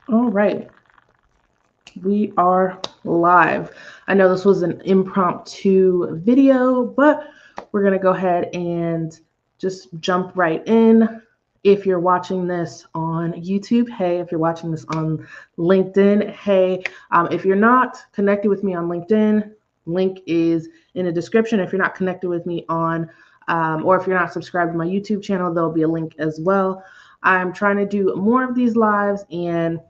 All right, we are live. I know this was an impromptu video, but we're going to go ahead and just jump right in. If you're watching this on YouTube, hey. If you're watching this on LinkedIn, hey. If you're not connected with me on LinkedIn, link is in the description. If you're not connected with me on, or if you're not subscribed to my YouTube channel, there'll be a link as well. I'm trying to do more of these lives, and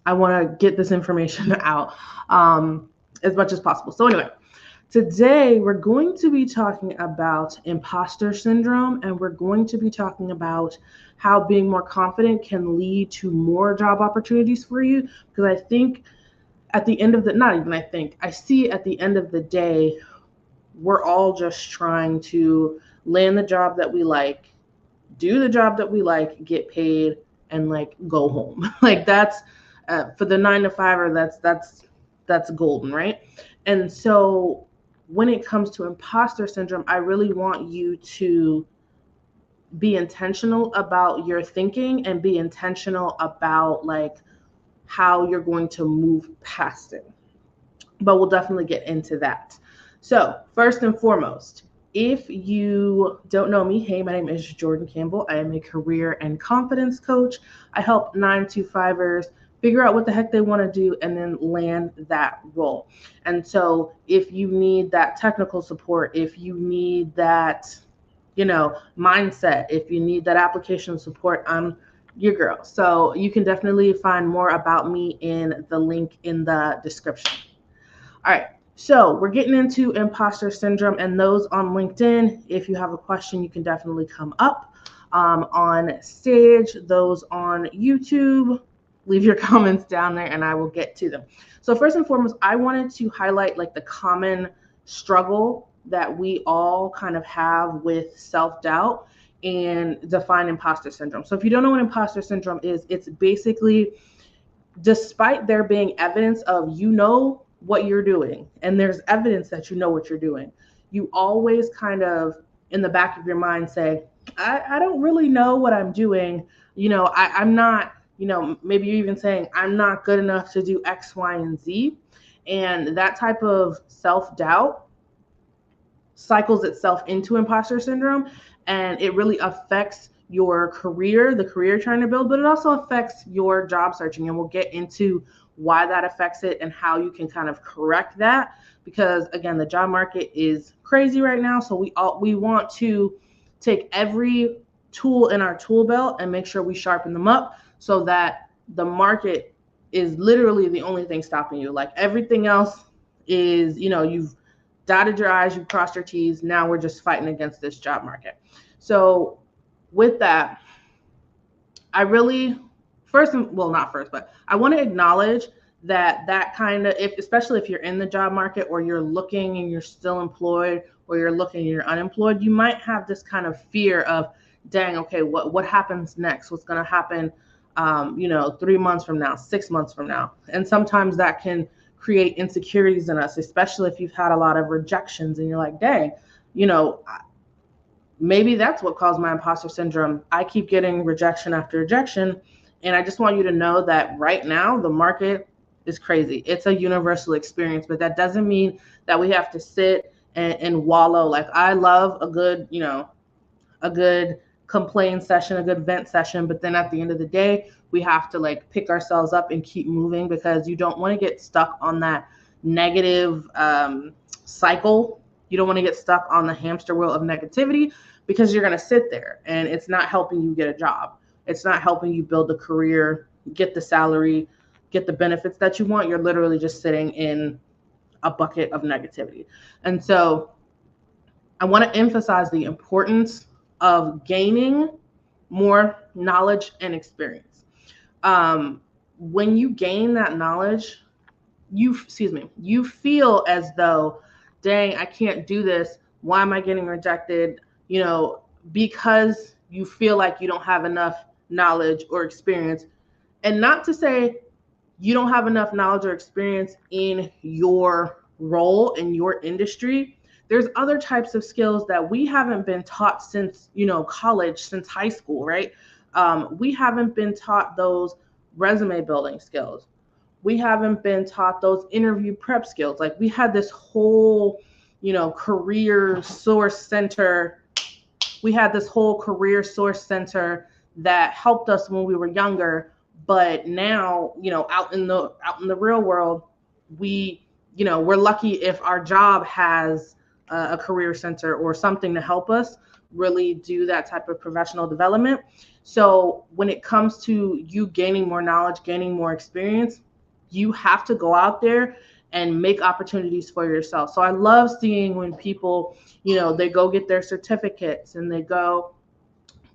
I want to get this information out as much as possible. So, anyway, today we're going to be talking about imposter syndrome, and we're going to be talking about how being more confident can lead to more job opportunities for you. Because I think at the end of the, not even I think, I see at the end of the day, we're all just trying to land the job that we like, do the job that we like, get paid, and like go home. Like that's for the 9 to 5, or that's golden, right? And so when it comes to imposter syndrome, I really want you to be intentional about your thinking and be intentional about like how you're going to move past it. But we'll definitely get into that. So, first and foremost, if you don't know me, hey, my name is Jordan Campbell. I am a career and confidence coach. I help 9 to 5ers figure out what the heck they want to do and then land that role. And so, if you need that technical support, if you need that, mindset, if you need that application support, I'm your girl. So, you can definitely find more about me in the link in the description. All right. So we're getting into imposter syndrome, and those on LinkedIn, if you have a question, you can definitely come up on stage. Those on YouTube, leave your comments down there and I will get to them. So first and foremost, I wanted to highlight like the common struggle that we all kind of have with self-doubt and define imposter syndrome. So if you don't know what imposter syndrome is, it's basically despite there being evidence of what you're doing and there's evidence that you know what you're doing, you always kind of in the back of your mind say, I don't really know what I'm doing. I'm not, maybe you're even saying I'm not good enough to do X, Y, and Z. And that type of self doubt cycles itself into imposter syndrome, and it really affects your career, the career you're trying to build, but it also affects your job searching. And we'll get into why that affects it and how you can kind of correct that, because again, the job market is crazy right now. So we want to take every tool in our tool belt and make sure we sharpen them up so that the market is literally the only thing stopping you. Like everything else is, you've dotted your I's, you've crossed your T's. Now we're just fighting against this job market. So with that, I really not first, but I want to acknowledge that kind of, if especially if you're in the job market or you're looking and you're still employed, or you're looking and you're unemployed, you might have this kind of fear of, dang, okay, what happens next? What's going to happen 3 months from now, 6 months from now? And sometimes that can create insecurities in us, especially if you've had a lot of rejections and you're like, dang, you know, maybe that's what caused my imposter syndrome. I keep getting rejection after rejection. And I just want you to know that right now, the market is crazy. It's a universal experience, but that doesn't mean that we have to sit and wallow. Like, I love a good complain session, a good vent session. But then at the end of the day, we have to like pick ourselves up and keep moving, because you don't want to get stuck on that negative cycle. You don't want to get stuck on the hamster wheel of negativity, because you're going to sit there and it's not helping you get a job. It's not helping you build a career, get the salary, get the benefits that you want. You're literally just sitting in a bucket of negativity. And so I want to emphasize the importance of gaining more knowledge and experience. When you gain that knowledge, you feel as though, dang, I can't do this. Why am I getting rejected? Because you feel like you don't have enough knowledge or experience. And not to say you don't have enough knowledge or experience in your role in your industry. There's other types of skills that we haven't been taught since college, since high school, right? We haven't been taught those resume building skills. We haven't been taught those interview prep skills. Like we had this whole, career source center. We had this whole career source center that helped us when we were younger, but now, out in the real world, we, we're lucky if our job has a career center or something to help us really do that type of professional development. So when it comes to you gaining more knowledge, gaining more experience, you have to go out there and make opportunities for yourself. So I love seeing when people, they go get their certificates and they go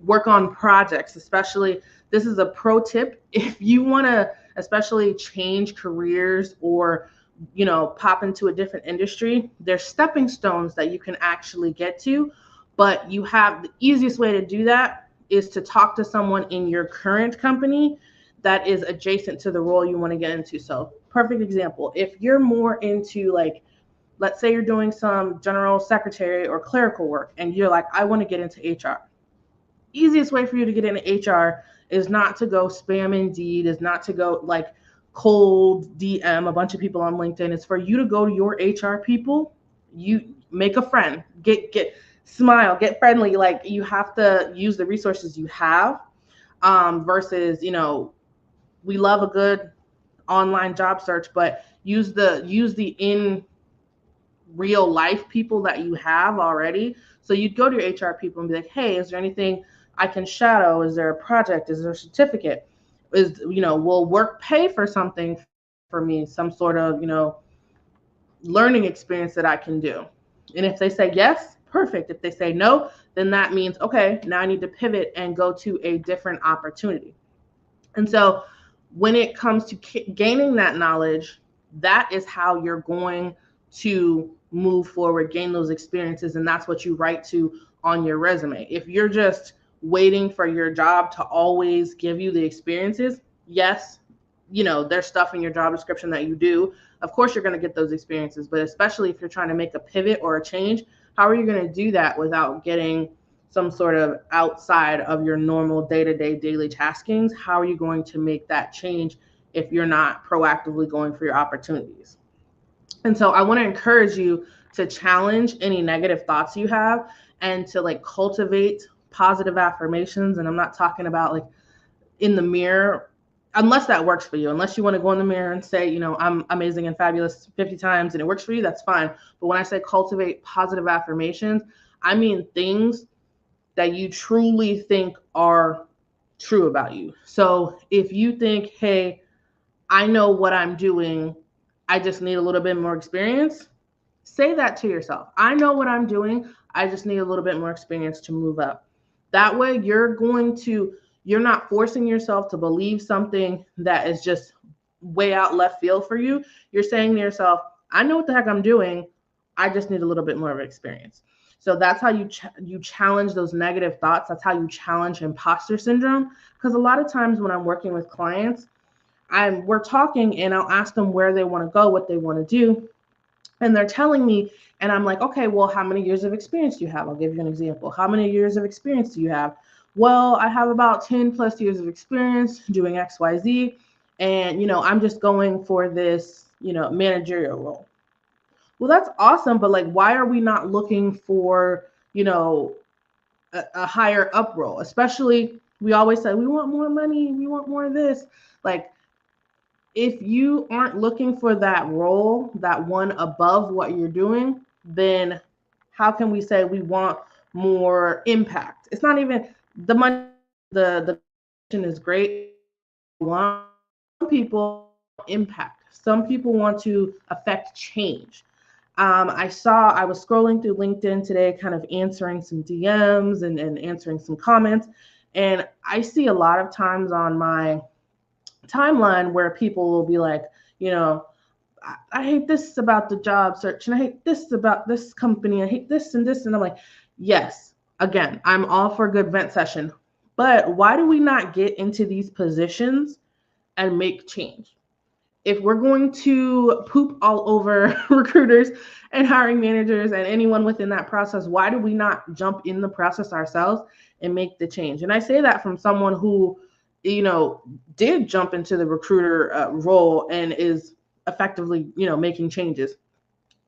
work on projects. Especially, this is a pro tip, if you want to especially change careers or pop into a different industry, there's stepping stones that you can actually get to. But you have the easiest way to do that is to talk to someone in your current company that is adjacent to the role you want to get into. So perfect example, if you're more into, like, let's say you're doing some general secretary or clerical work and you're like, I want to get into HR. Easiest way for you to get into HR is not to go spam Indeed, is not to go like cold DM a bunch of people on LinkedIn. It's for you to go to your HR people, you make a friend, get smile, get friendly. Like, you have to use the resources you have, versus, we love a good online job search, but use the in real life people that you have already. So you'd go to your HR people and be like, hey, is there anything I can shadow? Is there a project? Is there a certificate? Will work pay for something for me, some sort of, learning experience that I can do? And if they say yes, perfect. If they say no, then that means, okay, now I need to pivot and go to a different opportunity. And so when it comes to gaining that knowledge, that is how you're going to move forward, gain those experiences, and that's what you write to on your resume. If you're just waiting for your job to always give you the experiences, yes, there's stuff in your job description that you do. Of course, you're going to get those experiences, but especially if you're trying to make a pivot or a change, how are you going to do that without getting some sort of outside of your normal day-to-day daily taskings? How are you going to make that change if you're not proactively going for your opportunities? And so I want to encourage you to challenge any negative thoughts you have and to, like, cultivate positive affirmations. And I'm not talking about like in the mirror, unless that works for you. Unless you want to go in the mirror and say, I'm amazing and fabulous 50 times and it works for you, that's fine. But when I say cultivate positive affirmations, I mean things that you truly think are true about you. So if you think, hey, I know what I'm doing, I just need a little bit more experience, say that to yourself. I know what I'm doing, I just need a little bit more experience to move up. That way you're not forcing yourself to believe something that is just way out left field for you. You're saying to yourself, I know what the heck I'm doing, I just need a little bit more of experience. So that's how you challenge those negative thoughts. That's how you challenge imposter syndrome. Because a lot of times when I'm working with clients, we're talking and I'll ask them where they want to go, what they want to do. And they're telling me, and I'm like, okay, well, how many years of experience do you have? I'll give you an example. How many years of experience do you have? Well, I have about 10 plus years of experience doing XYZ. And, I'm just going for this, managerial role. Well, that's awesome. But, like, why are we not looking for, a higher up role? Especially, we always say, we want more money, we want more of this. Like, if you aren't looking for that role, that one above what you're doing, then how can we say we want more impact? It's not even the money, the is great. Some people impact. Some people want to affect change. I was scrolling through LinkedIn today, kind of answering some DMs and answering some comments. And I see a lot of times on my timeline where people will be like, I hate this about the job search, and I hate this about this company, I hate this and this. And I'm like, yes, again, I'm all for a good vent session, but why do we not get into these positions and make change? If we're going to poop all over recruiters and hiring managers and anyone within that process, why do we not jump in the process ourselves and make the change? And I say that from someone who did jump into the recruiter role and is effectively, making changes.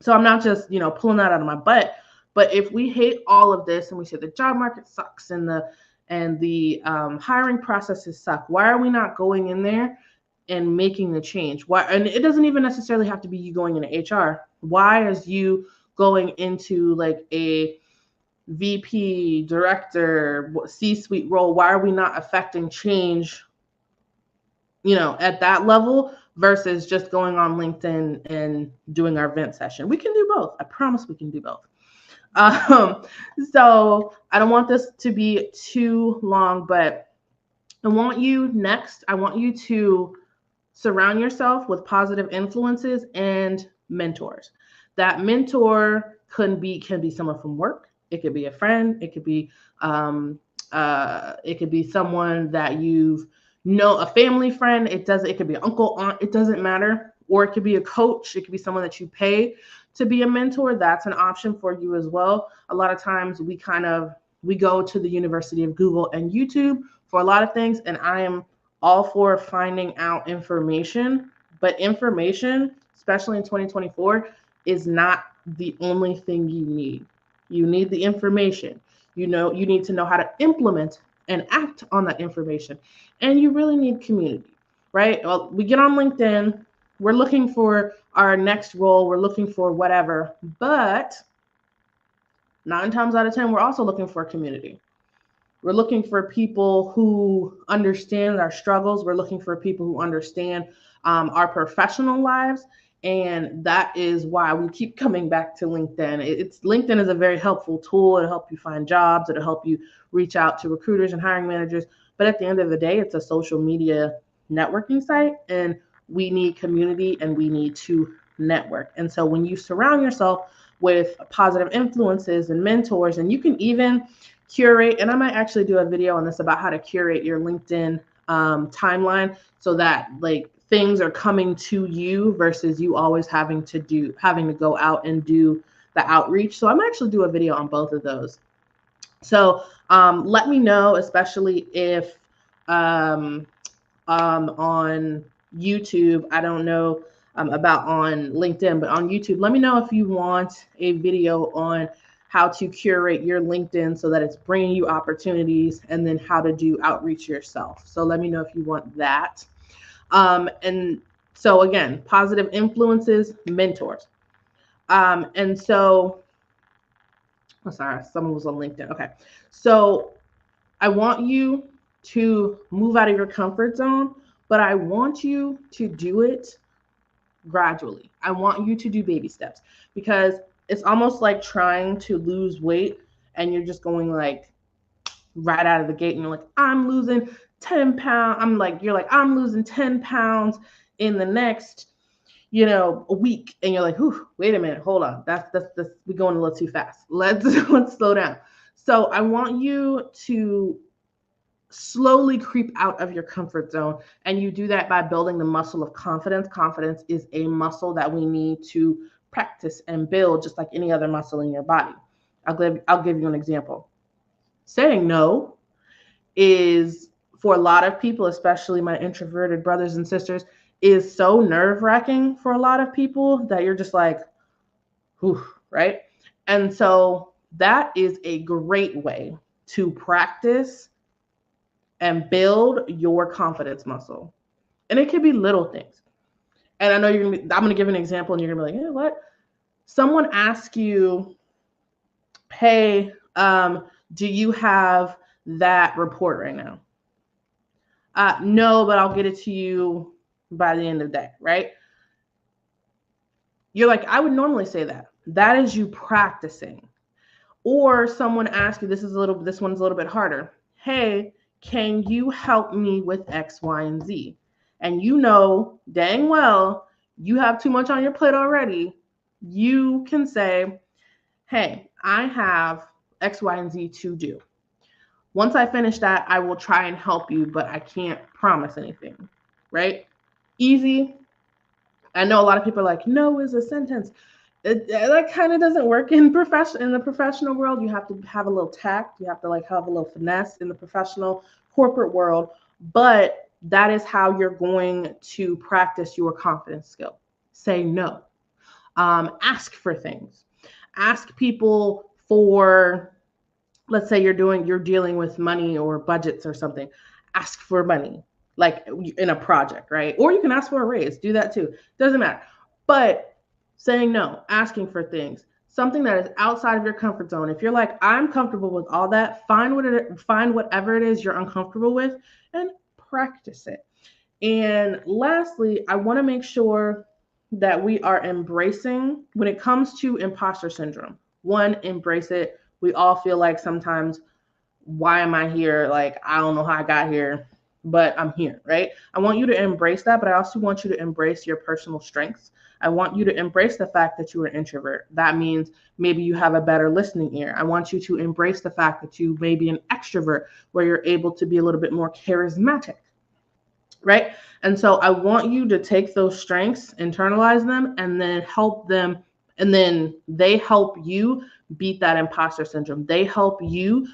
So I'm not just, pulling that out of my butt. But if we hate all of this and we say the job market sucks and the hiring processes suck, why are we not going in there and making the change? Why? And it doesn't even necessarily have to be you going into HR. Why is you going into like a VP, director, C-suite role? Why are we not affecting change, at that level versus just going on LinkedIn and doing our event session? We can do both. I promise we can do both. So I don't want this to be too long, but I want you to surround yourself with positive influences and mentors. That mentor can be someone from work. It could be a friend. It could be someone that a family friend. It could be an uncle, aunt. It doesn't matter. Or it could be a coach. It could be someone that you pay to be a mentor. That's an option for you as well. A lot of times we go to the University of Google and YouTube for a lot of things, and I am all for finding out information, but information, especially in 2024, is not the only thing you need. You need the information. You need to know how to implement and act on that information. And you really need community, right? Well, we get on LinkedIn, we're looking for our next role, we're looking for whatever, but 9 times out of 10, we're also looking for a community. We're looking for people who understand our struggles. We're looking for people who understand our professional lives. And that is why we keep coming back to LinkedIn. LinkedIn is a very helpful tool. It'll help you find jobs. It'll help you reach out to recruiters and hiring managers. But at the end of the day, it's a social media networking site, and we need community and we need to network. And so when you surround yourself with positive influences and mentors, and you can even curate, and I might actually do a video on this about how to curate your LinkedIn timeline so that like things are coming to you versus you always having to go out and do the outreach. So I'm actually do a video on both of those. So let me know, especially if on YouTube, I don't know about on LinkedIn, but on YouTube, let me know if you want a video on how to curate your LinkedIn so that it's bringing you opportunities, and then how to do outreach yourself. So let me know if you want that. And so again, positive influences, mentors. And so, oh, sorry, someone was on LinkedIn. Okay. So I want you to move out of your comfort zone, but I want you to do it gradually. I want you to do baby steps, because it's almost like trying to lose weight and you're just going like right out of the gate and you're like, I'm losing 10 pounds. I'm losing 10 pounds in the next, a week. And you're like, wait a minute, hold on. That's we're going a little too fast. Let's slow down. So I want you to slowly creep out of your comfort zone. And you do that by building the muscle of confidence. Confidence is a muscle that we need to practice and build, just like any other muscle in your body. I'll give you an example. Saying no is, for a lot of people, especially my introverted brothers and sisters, is so nerve-wracking for a lot of people that you're just like, whew, right? And so that is a great way to practice and build your confidence muscle. And it could be little things. And I know I'm going to give an example and you're going to be like, what? Someone asks you, hey, do you have that report right now? No, but I'll get it to you by the end of the day, right? You're like, I would normally say that. That is you practicing. Or someone asks you, this one's a little bit harder. Hey, can you help me with X, Y, and Z? And you know dang well you have too much on your plate already. You can say, hey, I have X, Y, and Z to do. Once I finish that, I will try and help you, but I can't promise anything, right? Easy. I know a lot of people are like, no is a sentence. That kind of doesn't work in the professional world. You have to have a little tact. You have to have a little finesse in the professional corporate world. but that is how you're going to practice your confidence skill. Say no. Ask for things. Ask people for, let's say you're dealing with money or budgets or something. Ask for money, like in a project, right? Or you can ask for a raise. Do that too. Doesn't matter. But saying no, asking for things, something that is outside of your comfort zone. If you're like, I'm comfortable with all that, find whatever it is you're uncomfortable with and practice it. And lastly, I want to make sure that we are embracing, when it comes to imposter syndrome, one, embrace it. We all feel like sometimes, why am I here? Like, I don't know how I got here, but I'm here, right? I want you to embrace that, but I also want you to embrace your personal strengths. I want you to embrace the fact that you're an introvert. That means maybe you have a better listening ear. I want you to embrace the fact that you may be an extrovert where you're able to be a little bit more charismatic, right? And so I want you to take those strengths, internalize them, and then help them, and then they help you beat that imposter syndrome. They help you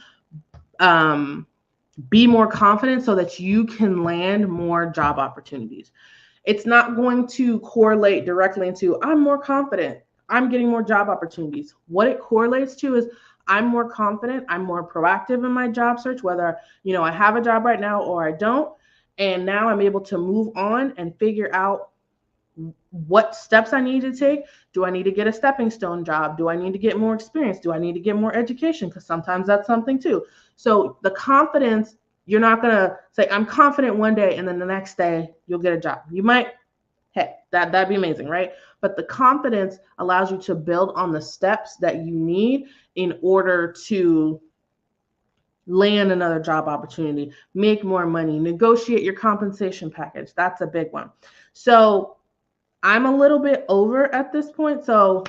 be more confident so that you can land more job opportunities. It's not going to correlate directly into I'm more confident, I'm getting more job opportunities. What it correlates to is I'm more confident, I'm more proactive in my job search, whether I have a job right now or I don't. And now I'm able to move on and figure out what steps I need to take. Do I need to get a stepping stone job? Do I need to get more experience? Do I need to get more education? Because sometimes that's something too. So the confidence, you're not going to say, I'm confident one day, and then the next day you'll get a job. You might, hey, that'd be amazing, right? But the confidence allows you to build on the steps that you need in order to land another job opportunity, make more money, negotiate your compensation package. That's a big one. So I'm a little bit over at this point. So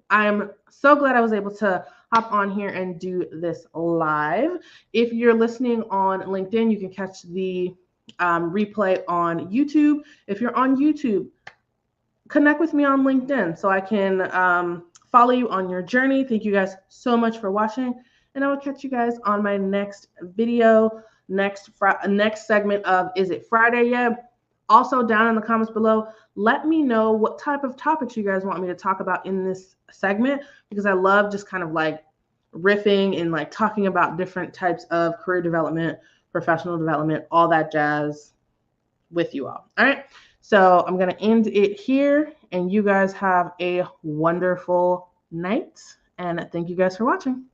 I'm so glad I was able to hop on here and do this live. If you're listening on LinkedIn, you can catch the replay on YouTube. If you're on YouTube, connect with me on LinkedIn so I can follow you on your journey. Thank you guys so much for watching, and I will catch you guys on my next video, next segment of Is It Friday Yet? Also, down in the comments below, let me know what type of topics you guys want me to talk about in this segment, because I love just kind of like riffing and like talking about different types of career development, professional development, all that jazz with you all. All right. So I'm going to end it here, and you guys have a wonderful night. And thank you guys for watching.